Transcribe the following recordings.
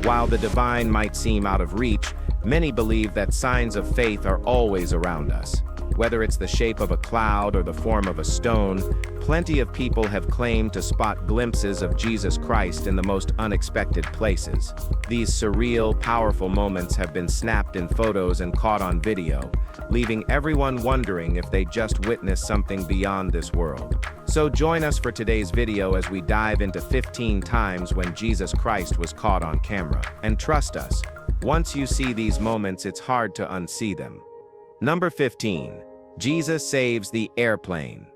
While the divine might seem out of reach, many believe that signs of faith are always around us. Whether it's the shape of a cloud or the form of a stone, plenty of people have claimed to spot glimpses of Jesus Christ in the most unexpected places. These surreal, powerful moments have been snapped in photos and caught on video, leaving everyone wondering if they just witnessed something beyond this world. So join us for today's video as we dive into 15 times when Jesus Christ was caught on camera. And trust us, once you see these moments, it's hard to unsee them. Number 15. Jesus saves the airplane.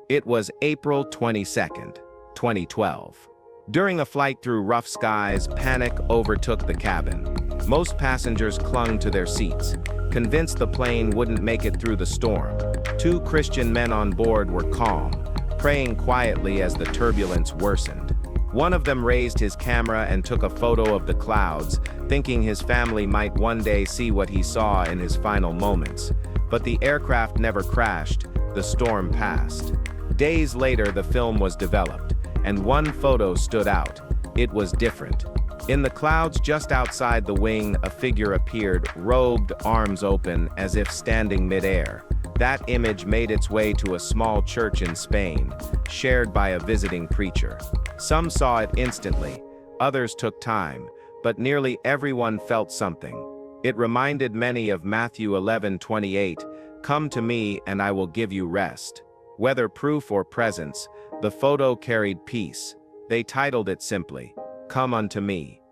It was April 22nd, 2012. During a flight through rough skies, panic overtook the cabin. Most passengers clung to their seats, convinced the plane wouldn't make it through the storm. Two Christian men on board were calm, praying quietly as the turbulence worsened. One of them raised his camera and took a photo of the clouds, thinking his family might one day see what he saw in his final moments. But the aircraft never crashed, the storm passed. Days later, the film was developed, and one photo stood out. It was different. In the clouds just outside the wing, a figure appeared, robed, arms open, as if standing midair. That image made its way to a small church in Spain, shared by a visiting preacher. Some saw it instantly, others took time, but nearly everyone felt something. It reminded many of Matthew 11:28, "Come to me and I will give you rest." Whether proof or presence, the photo carried peace. They titled it simply, "Come unto me."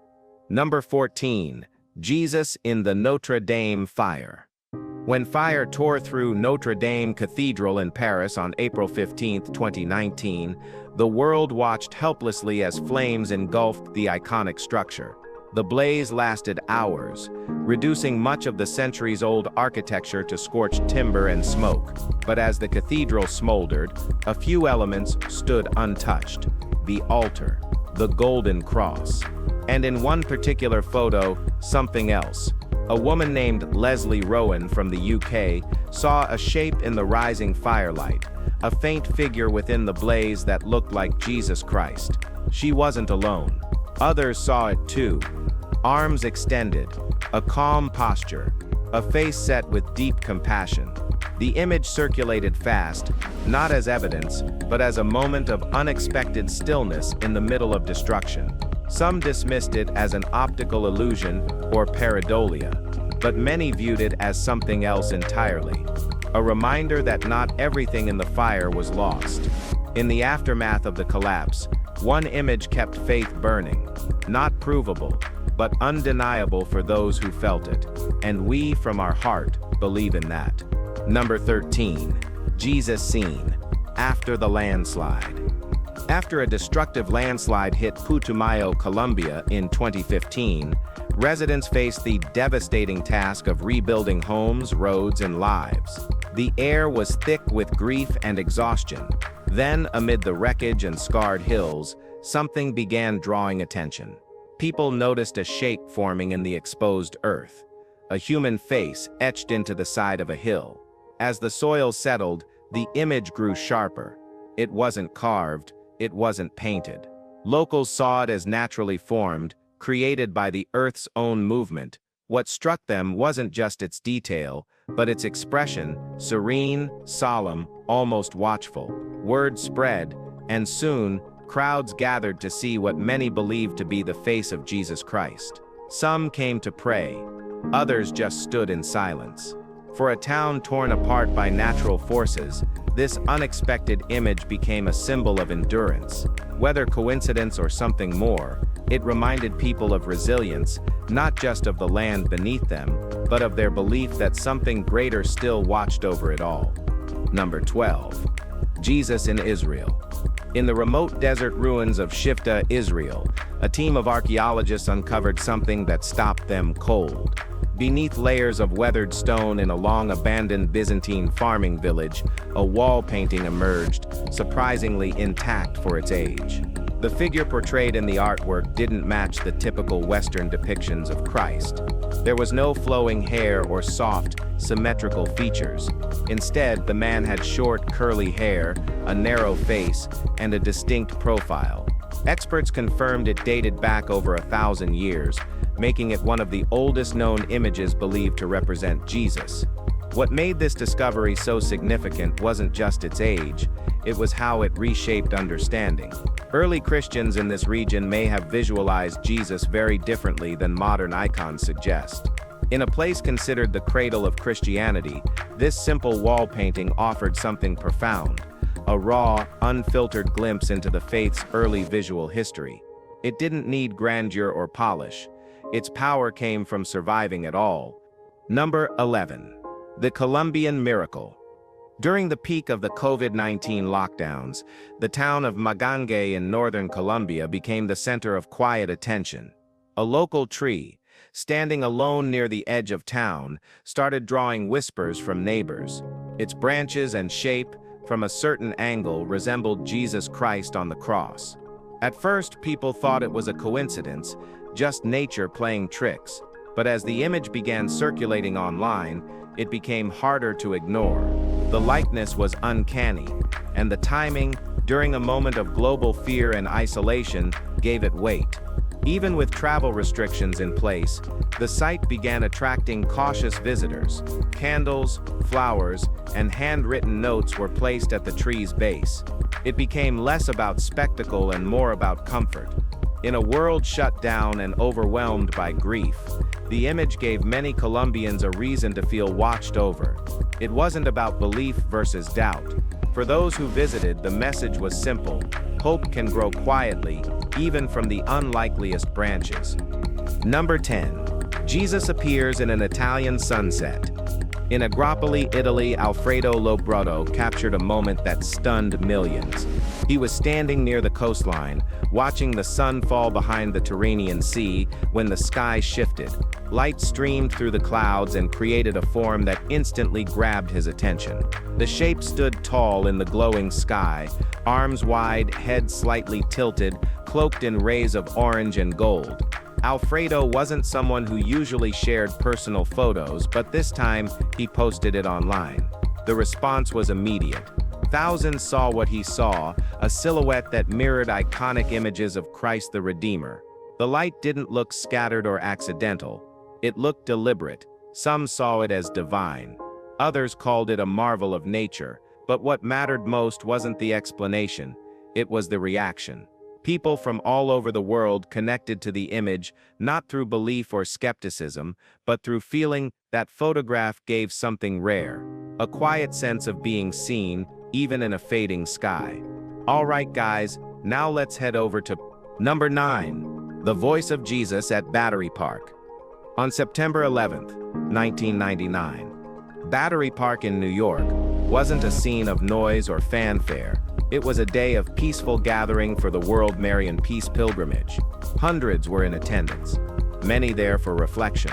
Number 14. Jesus in the Notre Dame fire. When fire tore through Notre Dame Cathedral in Paris on April 15, 2019, the world watched helplessly as flames engulfed the iconic structure. The blaze lasted hours, reducing much of the centuries-old architecture to scorched timber and smoke. But as the cathedral smoldered, a few elements stood untouched: the altar, the golden cross, and in one particular photo, something else. A woman named Leslie Rowan from the UK saw a shape in the rising firelight, a faint figure within the blaze that looked like Jesus Christ. She wasn't alone. Others saw it too. Arms extended, a calm posture, a face set with deep compassion. The image circulated fast, not as evidence, but as a moment of unexpected stillness in the middle of destruction. Some dismissed it as an optical illusion or pareidolia, but many viewed it as something else entirely. A reminder that not everything in the fire was lost. In the aftermath of the collapse, one image kept faith burning, not provable, but undeniable for those who felt it. And we, from our heart, believe in that. Number 13. Jesus seen after the landslide. After a destructive landslide hit Putumayo, Colombia in 2015, residents faced the devastating task of rebuilding homes, roads, and lives. The air was thick with grief and exhaustion. Then, amid the wreckage and scarred hills, something began drawing attention. People noticed a shape forming in the exposed earth, a human face etched into the side of a hill. As the soil settled, the image grew sharper. It wasn't carved, it wasn't painted. Locals saw it as naturally formed, created by the earth's own movement. What struck them wasn't just its detail, but its expression, serene, solemn, almost watchful. Word spread, and soon, crowds gathered to see what many believed to be the face of Jesus Christ. Some came to pray, others just stood in silence. For a town torn apart by natural forces, this unexpected image became a symbol of endurance. Whether coincidence or something more, it reminded people of resilience, not just of the land beneath them, but of their belief that something greater still watched over it all. Number 12. Jesus in Israel. In the remote desert ruins of Shifta, Israel, a team of archaeologists uncovered something that stopped them cold. Beneath layers of weathered stone in a long-abandoned Byzantine farming village, a wall painting emerged, surprisingly intact for its age. The figure portrayed in the artwork didn't match the typical Western depictions of Christ. There was no flowing hair or soft, symmetrical features. Instead, the man had short, curly hair, a narrow face, and a distinct profile. Experts confirmed it dated back over 1,000 years, making it one of the oldest known images believed to represent Jesus. What made this discovery so significant wasn't just its age, it was how it reshaped understanding. Early Christians in this region may have visualized Jesus very differently than modern icons suggest. In a place considered the cradle of Christianity, this simple wall painting offered something profound, a raw, unfiltered glimpse into the faith's early visual history. It didn't need grandeur or polish. Its power came from surviving it all. Number 11. The Colombian Miracle. During the peak of the COVID-19 lockdowns, the town of Magangue in northern Colombia became the center of quiet attention. A local tree, standing alone near the edge of town, started drawing whispers from neighbors. Its branches and shape, from a certain angle, resembled Jesus Christ on the cross. At first, people thought it was a coincidence, just nature playing tricks. But as the image began circulating online, it became harder to ignore. The likeness was uncanny, and the timing, during a moment of global fear and isolation, gave it weight. Even with travel restrictions in place, the site began attracting cautious visitors. Candles, flowers, and handwritten notes were placed at the tree's base. It became less about spectacle and more about comfort. In a world shut down and overwhelmed by grief, the image gave many Colombians a reason to feel watched over. It wasn't about belief versus doubt. For those who visited, the message was simple: hope can grow quietly, even from the unlikeliest branches. Number 10. Jesus appears in an Italian sunset. In Agropoli, Italy, Alfredo Lobrodo captured a moment that stunned millions. He was standing near the coastline, watching the sun fall behind the Tyrrhenian Sea, when the sky shifted. Light streamed through the clouds and created a form that instantly grabbed his attention. The shape stood tall in the glowing sky, arms wide, head slightly tilted, cloaked in rays of orange and gold. Alfredo wasn't someone who usually shared personal photos, but this time, he posted it online. The response was immediate. Thousands saw what he saw, a silhouette that mirrored iconic images of Christ the Redeemer. The light didn't look scattered or accidental. It looked deliberate. Some saw it as divine. Others called it a marvel of nature. But what mattered most wasn't the explanation. It was the reaction. People from all over the world connected to the image, not through belief or skepticism, but through feeling that photograph gave something rare, a quiet sense of being seen, even in a fading sky. All right, guys, now let's head over to number 9, the voice of Jesus at Battery Park. On September 11th, 1999, Battery Park in New York wasn't a scene of noise or fanfare. It was a day of peaceful gathering for the World Marian Peace Pilgrimage. Hundreds were in attendance, many there for reflection,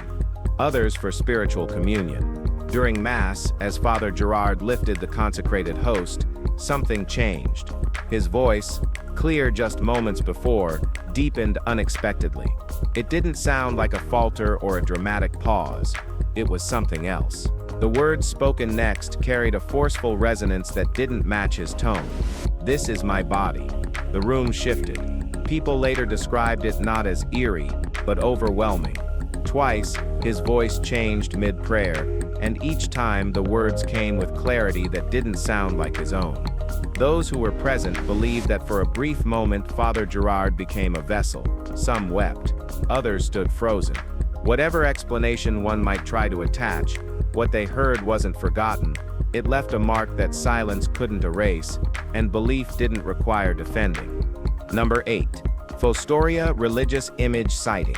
others for spiritual communion. During Mass, as Father Gerard lifted the consecrated host, something changed. His voice, clear just moments before, deepened unexpectedly. It didn't sound like a falter or a dramatic pause. It was something else. The words spoken next carried a forceful resonance that didn't match his tone. "This is my body." The room shifted. People later described it not as eerie, but overwhelming. Twice, his voice changed mid-prayer, and each time the words came with clarity that didn't sound like his own. Those who were present believed that for a brief moment Father Gerard became a vessel. Some wept, others stood frozen. Whatever explanation one might try to attach, what they heard wasn't forgotten. It left a mark that silence couldn't erase, and belief didn't require defending. Number 8. Fostoria Religious Image Sighting.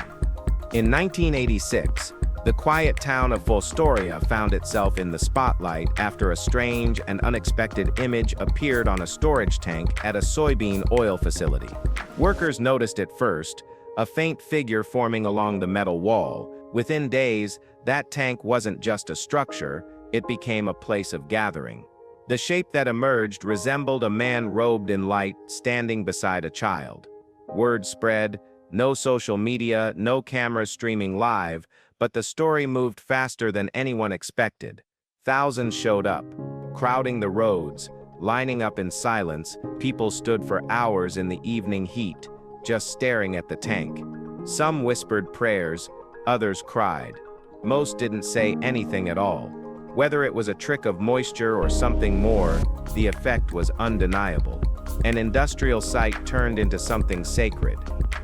In 1986, the quiet town of Fostoria found itself in the spotlight after a strange and unexpected image appeared on a storage tank at a soybean oil facility. Workers noticed it first, a faint figure forming along the metal wall. Within days, that tank wasn't just a structure, it became a place of gathering. The shape that emerged resembled a man robed in light standing beside a child. Word spread, no social media, no cameras streaming live, but the story moved faster than anyone expected. Thousands showed up, crowding the roads, lining up in silence. People stood for hours in the evening heat, just staring at the tank. Some whispered prayers, others cried. Most didn't say anything at all. Whether it was a trick of moisture or something more, the effect was undeniable. An industrial site turned into something sacred.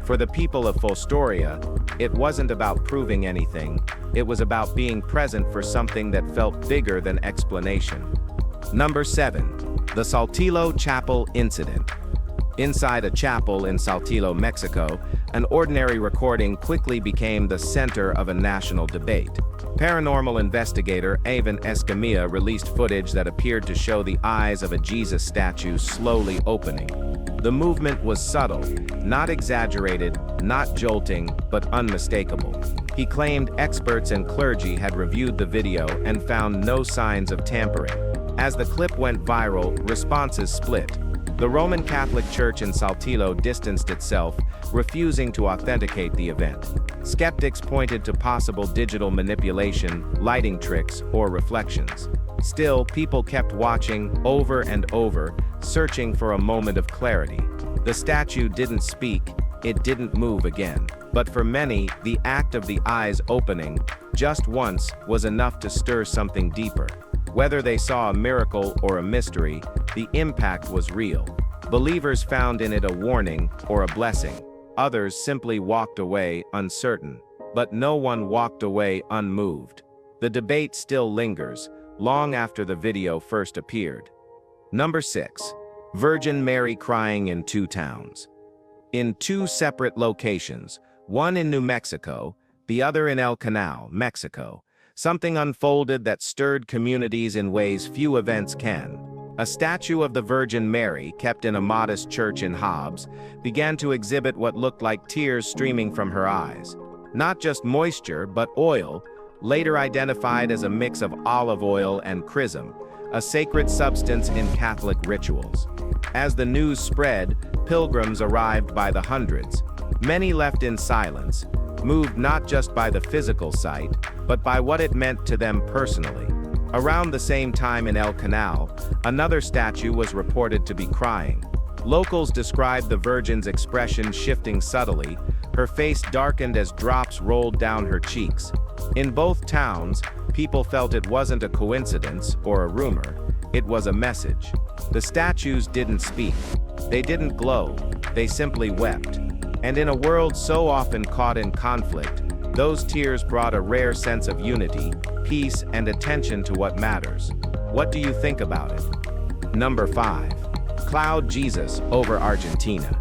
For the people of Fostoria, it wasn't about proving anything, it was about being present for something that felt bigger than explanation. Number 7. The Saltillo Chapel Incident. Inside a chapel in Saltillo, Mexico, an ordinary recording quickly became the center of a national debate. Paranormal investigator Ivan Escamilla released footage that appeared to show the eyes of a Jesus statue slowly opening. The movement was subtle, not exaggerated, not jolting, but unmistakable. He claimed experts and clergy had reviewed the video and found no signs of tampering. As the clip went viral, responses split. The Roman Catholic Church in Saltillo distanced itself, refusing to authenticate the event. Skeptics pointed to possible digital manipulation, lighting tricks, or reflections. Still, people kept watching, over and over, searching for a moment of clarity. The statue didn't speak, it didn't move again. But for many, the act of the eyes opening, just once, was enough to stir something deeper. Whether they saw a miracle or a mystery, the impact was real. Believers found in it a warning or a blessing. Others simply walked away uncertain. But no one walked away unmoved. The debate still lingers, long after the video first appeared. Number 6. Virgin Mary crying in 2 towns. In 2 separate locations, one in New Mexico, the other in El Canal, Mexico, something unfolded that stirred communities in ways few events can. A statue of the Virgin Mary, kept in a modest church in Hobbs, began to exhibit what looked like tears streaming from her eyes. Not just moisture, but oil, later identified as a mix of olive oil and chrism, a sacred substance in Catholic rituals. As the news spread, pilgrims arrived by the hundreds. Many left in silence, moved not just by the physical sight, but by what it meant to them personally. Around the same time in El Canal, another statue was reported to be crying. Locals described the Virgin's expression shifting subtly, her face darkened as drops rolled down her cheeks. In both towns, people felt it wasn't a coincidence or a rumor, it was a message. The statues didn't speak, they didn't glow, they simply wept. And in a world so often caught in conflict, those tears brought a rare sense of unity, peace, and attention to what matters. What do you think about it? Number 5. Cloud Jesus over Argentina.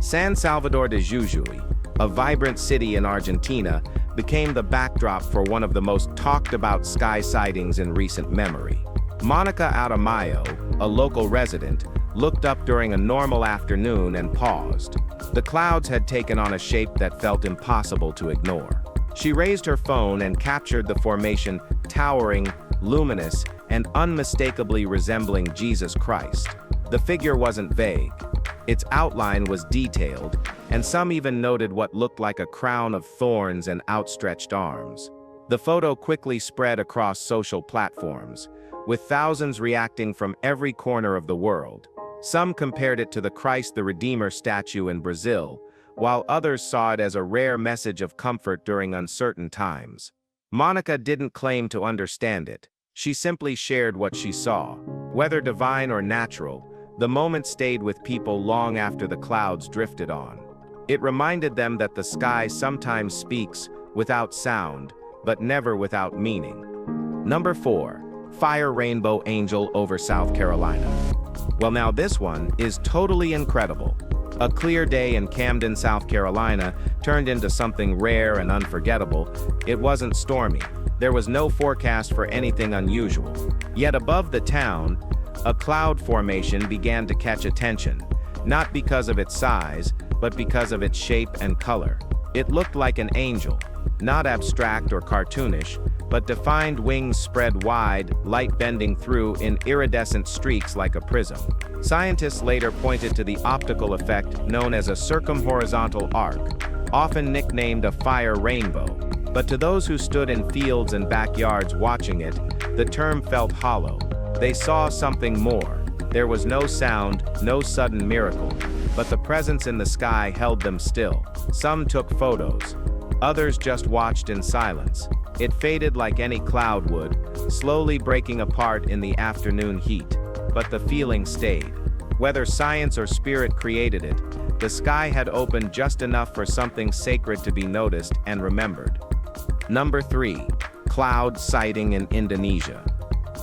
San Salvador de Jujuy, a vibrant city in Argentina, became the backdrop for one of the most talked about sky sightings in recent memory. Monica Aramayo, a local resident, looked up during a normal afternoon and paused. The clouds had taken on a shape that felt impossible to ignore. She raised her phone and captured the formation, towering, luminous, and unmistakably resembling Jesus Christ. The figure wasn't vague. Its outline was detailed, and some even noted what looked like a crown of thorns and outstretched arms. The photo quickly spread across social platforms, with thousands reacting from every corner of the world. Some compared it to the Christ the Redeemer statue in Brazil, while others saw it as a rare message of comfort during uncertain times. Monica didn't claim to understand it. She simply shared what she saw. Whether divine or natural, the moment stayed with people long after the clouds drifted on. It reminded them that the sky sometimes speaks without sound, but never without meaning. Number 4. Fire rainbow angel over South Carolina. Well, now this one is totally incredible. A clear day in Camden, South Carolina, turned into something rare and unforgettable. It wasn't stormy. There was no forecast for anything unusual. Yet above the town, a cloud formation began to catch attention, not because of its size, but because of its shape and color. It looked like an angel, not abstract or cartoonish, but defined wings spread wide, light bending through in iridescent streaks like a prism. Scientists later pointed to the optical effect known as a circumhorizontal arc, often nicknamed a fire rainbow. But to those who stood in fields and backyards watching it, the term felt hollow. They saw something more. There was no sound, no sudden miracle, but the presence in the sky held them still. Some took photos. Others just watched in silence. It faded like any cloud would, slowly breaking apart in the afternoon heat. But the feeling stayed. Whether science or spirit created it, the sky had opened just enough for something sacred to be noticed and remembered. Number 3. Cloud sighting in Indonesia.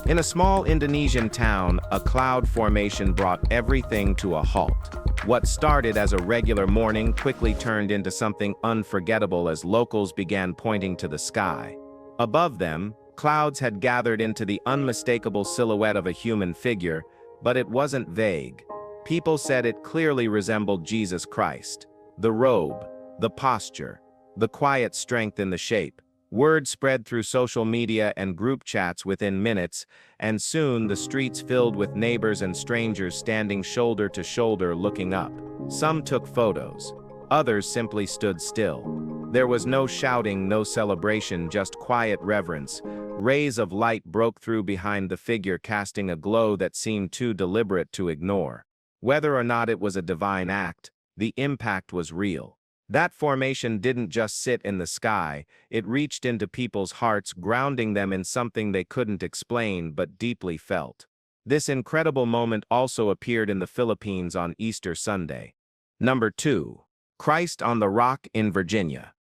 In a small Indonesian town, a cloud formation brought everything to a halt. What started as a regular morning quickly turned into something unforgettable as locals began pointing to the sky. Above them, clouds had gathered into the unmistakable silhouette of a human figure, but it wasn't vague. People said it clearly resembled Jesus Christ. The robe, the posture, the quiet strength in the shape. Word spread through social media and group chats within minutes, and soon the streets filled with neighbors and strangers standing shoulder to shoulder looking up. Some took photos. Others simply stood still. There was no shouting, no celebration, just quiet reverence. Rays of light broke through behind the figure, casting a glow that seemed too deliberate to ignore. Whether or not it was a divine act, the impact was real. That formation didn't just sit in the sky, it reached into people's hearts, grounding them in something they couldn't explain but deeply felt. This incredible moment also appeared in the Philippines on Easter Sunday. Number 2. Christ on the Rock in Virginia.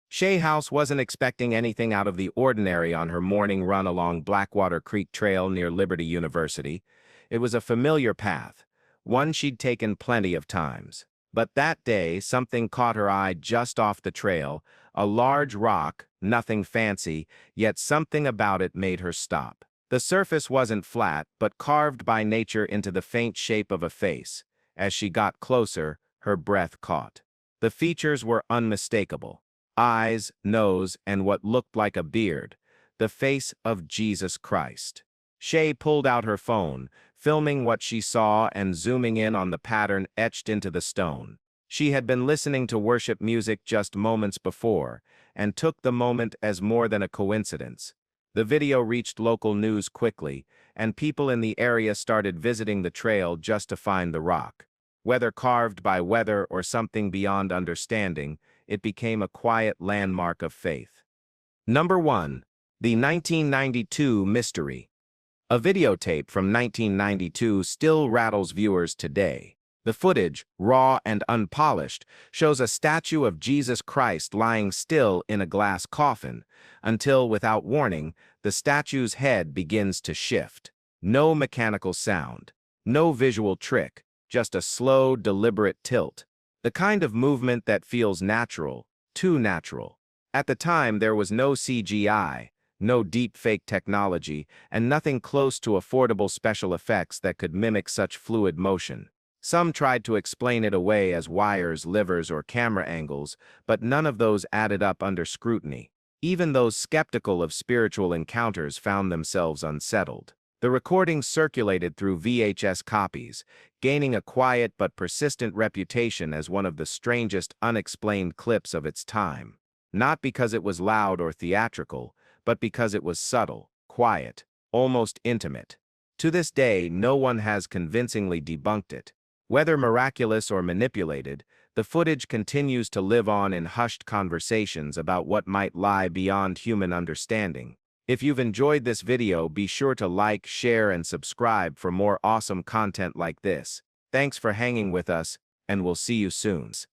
Shay House wasn't expecting anything out of the ordinary on her morning run along Blackwater Creek Trail near Liberty University. It was a familiar path, one she'd taken plenty of times. But that day, something caught her eye just off the trail, a large rock, nothing fancy, yet something about it made her stop. The surface wasn't flat, but carved by nature into the faint shape of a face. As she got closer, her breath caught. The features were unmistakable. Eyes, nose, and what looked like a beard. The face of Jesus Christ. Shay pulled out her phone, filming what she saw and zooming in on the pattern etched into the stone. She had been listening to worship music just moments before, and took the moment as more than a coincidence. The video reached local news quickly, and people in the area started visiting the trail just to find the rock. Whether carved by weather or something beyond understanding, it became a quiet landmark of faith. Number 1. The 1992 Mystery. A videotape from 1992 still rattles viewers today. The footage, raw and unpolished, shows a statue of Jesus Christ lying still in a glass coffin, until, without warning, the statue's head begins to shift. No mechanical sound, no visual trick, just a slow, deliberate tilt. The kind of movement that feels natural, too natural. At the time, there was no CGI, no deep-fake technology, and nothing close to affordable special effects that could mimic such fluid motion. Some tried to explain it away as wires, livers, or camera angles, but none of those added up under scrutiny. Even those skeptical of spiritual encounters found themselves unsettled. The recording circulated through VHS copies, gaining a quiet but persistent reputation as one of the strangest unexplained clips of its time. Not because it was loud or theatrical, but because it was subtle, quiet, almost intimate. To this day, no one has convincingly debunked it. Whether miraculous or manipulated, the footage continues to live on in hushed conversations about what might lie beyond human understanding. If you've enjoyed this video, be sure to like, share, and subscribe for more awesome content like this. Thanks for hanging with us, and we'll see you soon.